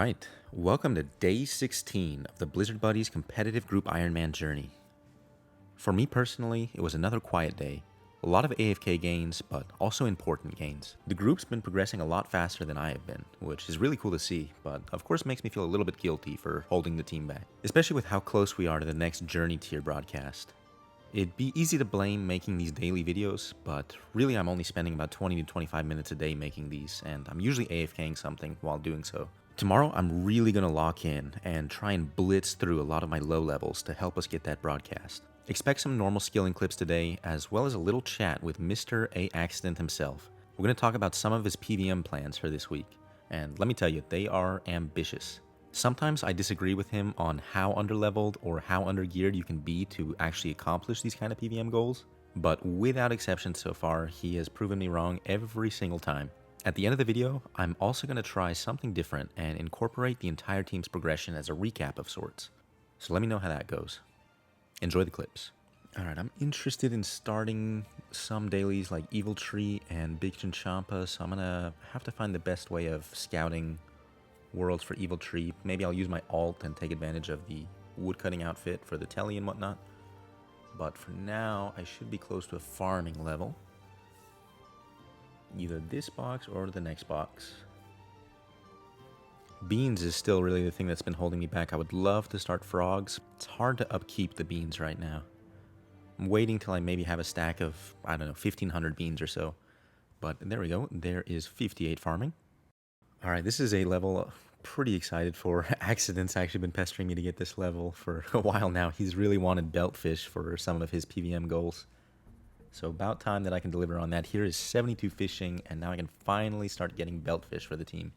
Alright, welcome to day 16 of the Blizzard Buddies competitive group Ironman journey. For me personally, it was another quiet day. A lot of AFK gains, but also important gains. The group's been progressing a lot faster than I have been, which is really cool to see, but of course makes me feel a little bit guilty for holding the team back, especially with how close we are to the next journey tier broadcast. It'd be easy to blame making these daily videos, but really I'm only spending about 20 to 25 minutes a day making these, and I'm usually AFKing something while doing so. Tomorrow I'm really going to lock in and try and blitz through a lot of my low levels to help us get that broadcast. Expect some normal skilling clips today, as well as a little chat with Mr. A Accident himself. We're going to talk about some of his PVM plans for this week, and let me tell you, they are ambitious. Sometimes I disagree with him on how underleveled or how undergeared you can be to actually accomplish these kind of PVM goals, but without exception so far, he has proven me wrong every single time. At the end of the video, I'm also going to try something different and incorporate the entire team's progression as a recap of sorts. So let me know how that goes. Enjoy the clips. Alright, I'm interested in starting some dailies like Evil Tree and Big Chinchampa, so I'm going to have to find the best way of scouting worlds for Evil Tree. Maybe I'll use my alt and take advantage of the woodcutting outfit for the telly and whatnot. But for now, I should be close to a farming level. Either this box or the next box. Beans is still really the thing that's been holding me back. I would love to start frogs. It's hard to upkeep the beans right now. I'm waiting till I maybe have a stack of, I don't know, 1,500 beans or so. But there we go. There is 58 farming. Alright, this is a level pretty excited for. Accident's actually been pestering me to get this level for a while now. He's really wanted Beltfish for some of his PVM goals. So about time that I can deliver on that. Here is 72 fishing, and now I can finally start getting Beltfish for the team.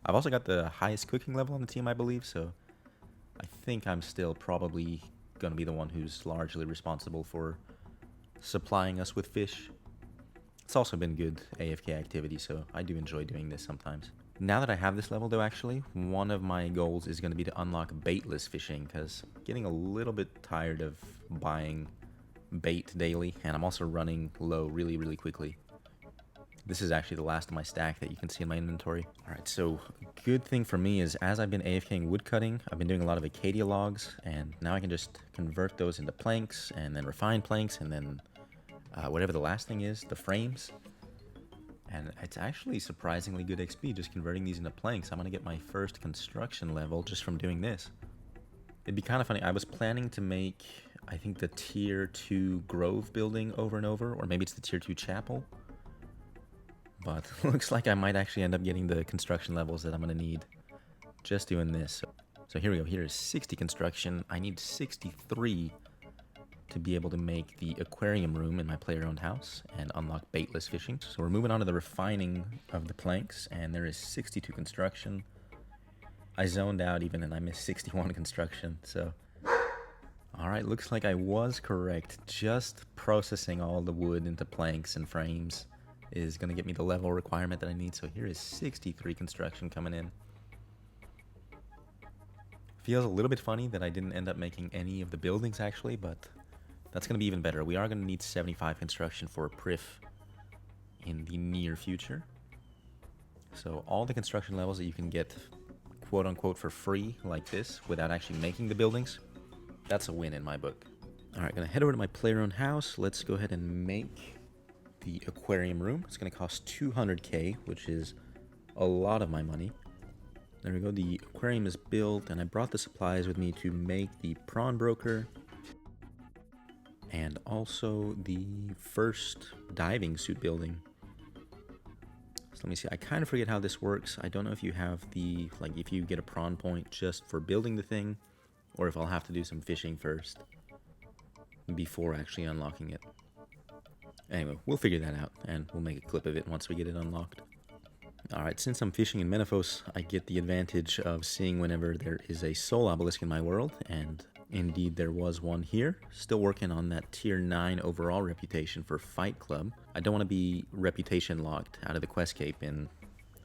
I've also got the highest cooking level on the team, I believe, so I think I'm still probably going to be the one who's largely responsible for supplying us with fish. It's also been good AFK activity, so I do enjoy doing this sometimes. Now that I have this level, though, actually, one of my goals is going to be to unlock baitless fishing, because I'm getting a little bit tired of buying bait daily, and I'm also running low really quickly. This is actually the last of my stack that you can see in my inventory. Alright, so good thing for me is as I've been AFKing woodcutting, I've been doing a lot of Acadia logs, and now I can just convert those into planks, and then refine planks, and then whatever the last thing is, the frames. And it's actually surprisingly good XP just converting these into planks. I'm going to get my first construction level just from doing this. It'd be kind of funny. I was planning to make, I think, the tier 2 grove building over and over, or maybe it's the tier 2 chapel. But looks like I might actually end up getting the construction levels that I'm going to need just doing this. So here we go. Here is 60 construction. I need 63 to be able to make the aquarium room in my player-owned house and unlock baitless fishing. So we're moving on to the refining of the planks, and there is 62 construction. I zoned out even, and I missed 61 construction, so... Alright, looks like I was correct. Just processing all the wood into planks and frames is going to get me the level requirement that I need. So here is 63 construction coming in. Feels a little bit funny that I didn't end up making any of the buildings, actually, but that's going to be even better. We are going to need 75 construction for a Prif in the near future. So all the construction levels that you can get quote-unquote for free like this without actually making the buildings, that's a win in my book. Alright, gonna head over to my player-owned house. Let's go ahead and make the aquarium room. It's gonna cost 200k, which is a lot of my money. There we go, the aquarium is built, and I brought the supplies with me to make the prawn broker and also the first diving suit building. So let me see, I kind of forget how this works. I don't know if you have the, like, if you get a prawn point just for building the thing, or if I'll have to do some fishing first before actually unlocking it. Anyway, we'll figure that out, and we'll make a clip of it once we get it unlocked. Alright, since I'm fishing in Menaphos, I get the advantage of seeing whenever there is a soul obelisk in my world, and indeed there was one here. Still working on that tier 9 overall reputation for Fight Club. I don't want to be reputation locked out of the quest cape in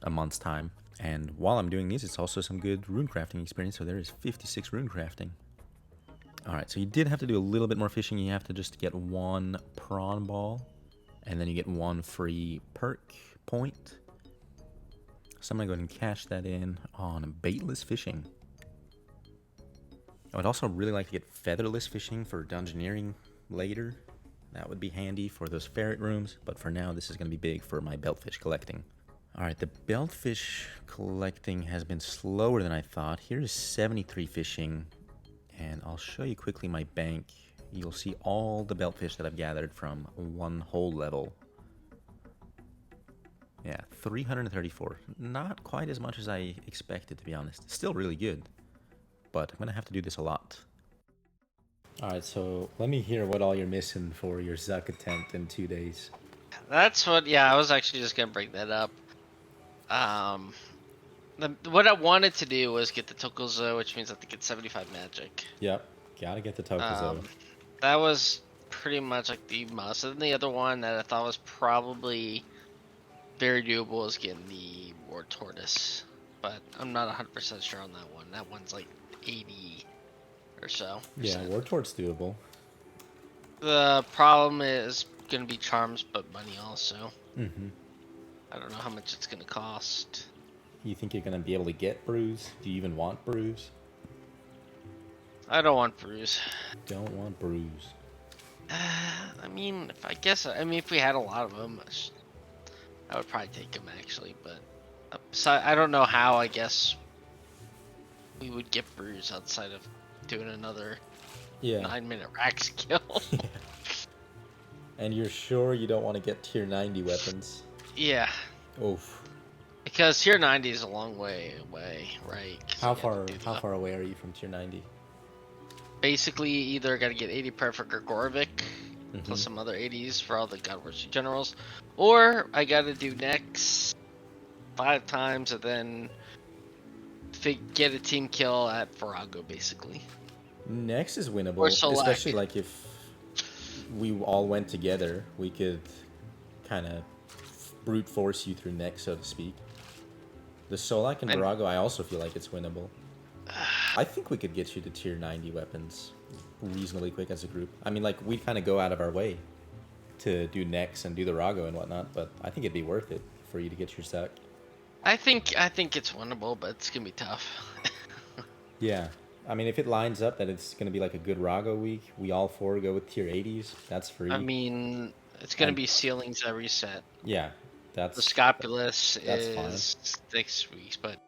a month's time. And while I'm doing these, it's also some good rune crafting experience, so there is 56 rune crafting. Alright, so you did have to do a little bit more fishing. You have to just get one prawn ball, and then you get one free perk point. So I'm going to go ahead and cash that in on baitless fishing. I would also really like to get featherless fishing for dungeoneering later. That would be handy for those ferret rooms, but for now this is going to be big for my beltfish collecting. Alright, the beltfish collecting has been slower than I thought. Here's 73 fishing, and I'll show you quickly my bank. You'll see all the beltfish that I've gathered from one whole level. Yeah, 334. Not quite as much as I expected, to be honest. Still really good, but I'm going to have to do this a lot. Alright, so let me hear what all you're missing for your Zuck attempt in 2 days. That's what, yeah, I was actually just going to bring that up. What I wanted to do was get the Tokuzo, which means I have to get 75 magic. Yep, gotta get the Tokuzo. That was pretty much like the must. And the other one that I thought was probably very doable is getting the War Tortoise. But I'm not 100% sure on that one. That one's like 80 or so. Yeah, War Tort's doable. The problem is going to be charms, but money also. Mm-hmm. I don't know how much it's going to cost. You think you're going to be able to get brews? Do you even want brews? I don't want brews. Don't want brews. I mean, if we had a lot of them, I would probably take them actually. But I don't know how. I guess we would get brews outside of doing another 9-minute rack skill. Yeah. And you're sure you don't want to get tier 90 weapons? Yeah. Oof. Because tier 90 is a long way away, right? How far away are you from tier 90? Basically, either got to get 80 perfect or Gorvik, plus some other 80s for all the Godworthy generals, or I got to do Nex 5 times and then get a team kill at Virago, basically. Nex is winnable, especially like if we all went together, we could kind of brute force you through Nex, so to speak. The Solak and Virago, I also feel like it's winnable. I think we could get you to tier 90 weapons reasonably quick as a group. I mean, like, we'd kind of go out of our way to do Nex and do the Rago and whatnot, but I think it'd be worth it for you to get your Zuck. I think it's winnable, but it's gonna be tough. Yeah. I mean, if it lines up that it's going to be like a good Rago week, we all 4 go with tier 80s, that's free. I mean, it's going to be ceilings every set. Yeah, that's... The Scopulus that's is fine. 6 weeks, but...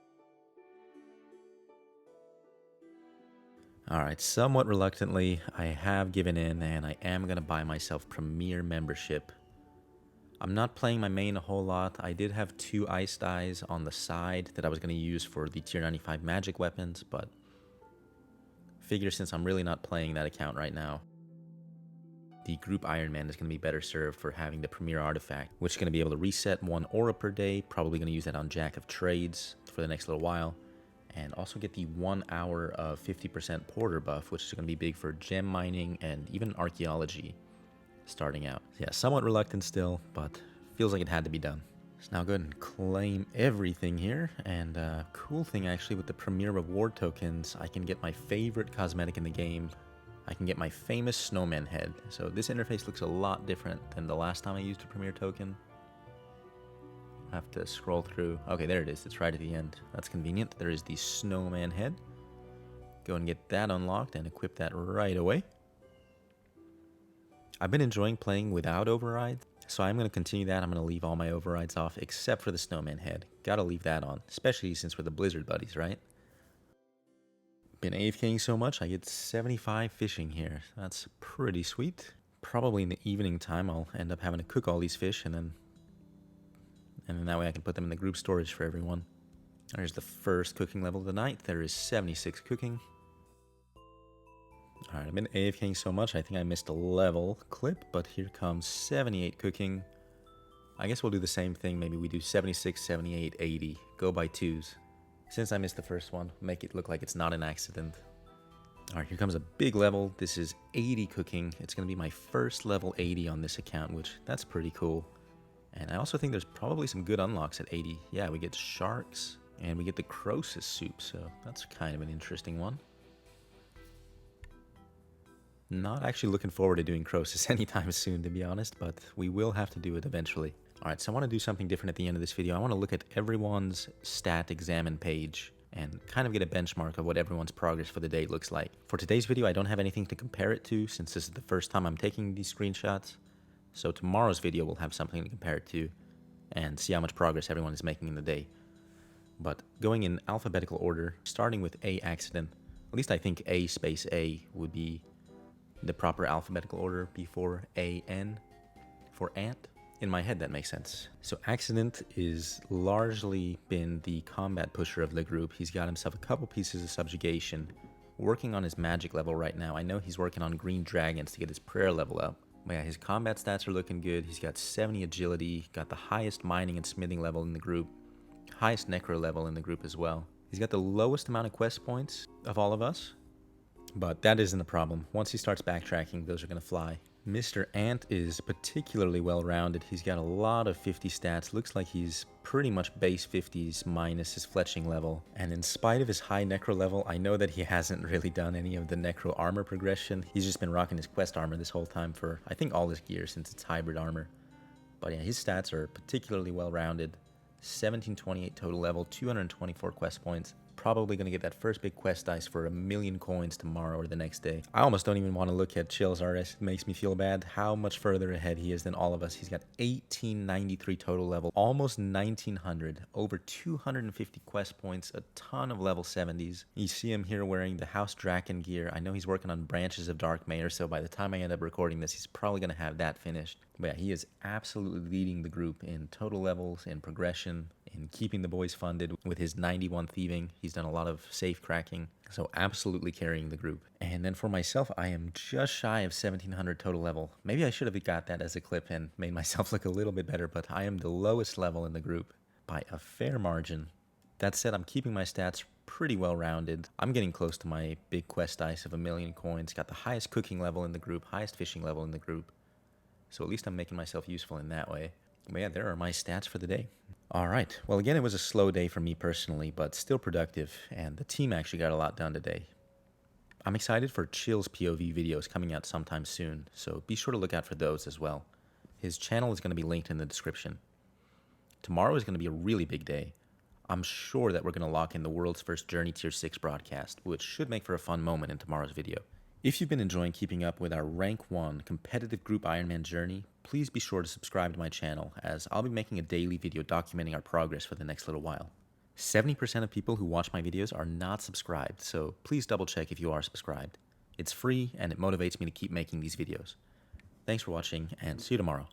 Alright, somewhat reluctantly, I have given in, and I am going to buy myself Premier membership. I'm not playing my main a whole lot. I did have 2 Ice Dyes on the side that I was going to use for the tier 95 magic weapons, but... figure since I'm really not playing that account right now, the group Ironman is going to be better served for having the Premier Artifact, which is going to be able to reset 1 aura per day, probably going to use that on Jack of Trades for the next little while, and also get the 1 hour of 50% Porter buff, which is going to be big for gem mining and even archaeology starting out. Yeah, somewhat reluctant still, but feels like it had to be done. So now go ahead and claim everything here, and cool thing actually with the Premier Reward tokens, I can get my favorite cosmetic in the game. I can get my famous snowman head. So this interface looks a lot different than the last time I used a Premier token. I have to scroll through. Okay, there it is. It's right at the end. That's convenient. There is the snowman head. Go and get that unlocked and equip that right away. I've been enjoying playing without overrides, so I'm going to continue that. I'm going to leave all my overrides off except for the snowman head. Gotta leave that on, especially since we're the Blizzard buddies, right? Been AFKing so much, I get 75 fishing here. That's pretty sweet. Probably in the evening time, I'll end up having to cook all these fish, and then that way I can put them in the group storage for everyone. There's the first cooking level of the night. There is 76 cooking. Alright, I've been AFKing so much, I think I missed a level clip, but here comes 78 cooking. I guess we'll do the same thing. Maybe we do 76, 78, 80. Go by 2s. Since I missed the first one, make it look like it's not an accident. Alright, here comes a big level. This is 80 cooking. It's going to be my first level 80 on this account, which that's pretty cool. And I also think there's probably some good unlocks at 80. Yeah, we get sharks, and we get the Croesus soup, so that's kind of an interesting one. Not actually looking forward to doing Croesus anytime soon, to be honest, but we will have to do it eventually. Alright, so I want to do something different at the end of this video. I want to look at everyone's stat examine page and kind of get a benchmark of what everyone's progress for the day looks like. For today's video, I don't have anything to compare it to since this is the first time I'm taking these screenshots. So tomorrow's video will have something to compare it to and see how much progress everyone is making in the day. But going in alphabetical order, starting with A accident, at least I think A space A would be the proper alphabetical order before AN for ant. In my head, that makes sense. So Accident is largely been the combat pusher of the group. He's got himself a couple pieces of subjugation, working on his magic level right now. I know he's working on green dragons to get his prayer level up. But yeah, his combat stats are looking good. He's got 70 agility, got the highest mining and smithing level in the group, highest necro level in the group as well. He's got the lowest amount of quest points of all of us, but that isn't a problem. Once he starts backtracking, those are going to fly. Mr. Ant is particularly well-rounded. He's got a lot of 50 stats. Looks like he's pretty much base 50s minus his fletching level. And in spite of his high necro level, I know that he hasn't really done any of the necro armor progression. He's just been rocking his quest armor this whole time for, I think, all his gear since it's hybrid armor. But yeah, his stats are particularly well-rounded. 1728 total level, 224 quest points. Probably going to get that first big quest dice for 1,000,000 coins tomorrow or the next day. I almost don't even want to look at ChillzRS. It makes me feel bad how much further ahead he is than all of us. He's got 1893 total level, almost 1900, over 250 quest points, a ton of level 70s. You see him here wearing the House Draken gear. I know he's working on Branches of Dark Mayor, so by the time I end up recording this, he's probably going to have that finished. But yeah, he is absolutely leading the group in total levels, in progression, in keeping the boys funded with his 91 thieving. He's done a lot of safe cracking, so absolutely carrying the group. And then for myself, I am just shy of 1700 total level. Maybe I should have got that as a clip and made myself look a little bit better, but I am the lowest level in the group by a fair margin. That said, I'm keeping my stats pretty well rounded. I'm getting close to my big quest dice of 1,000,000 coins, got the highest cooking level in the group, highest fishing level in the group. So at least I'm making myself useful in that way. But yeah, there are my stats for the day. All right. Well, again, it was a slow day for me personally, but still productive, and the team actually got a lot done today. I'm excited for Chill's POV videos coming out sometime soon, so be sure to look out for those as well. His channel is going to be linked in the description. Tomorrow is going to be a really big day. I'm sure that we're going to lock in the world's first Journey Tier 6 broadcast, which should make for a fun moment in tomorrow's video. If you've been enjoying keeping up with our Rank 1 competitive group Ironman journey, please be sure to subscribe to my channel, as I'll be making a daily video documenting our progress for the next little while. 70% of people who watch my videos are not subscribed, so please double check if you are subscribed. It's free and it motivates me to keep making these videos. Thanks for watching, and see you tomorrow.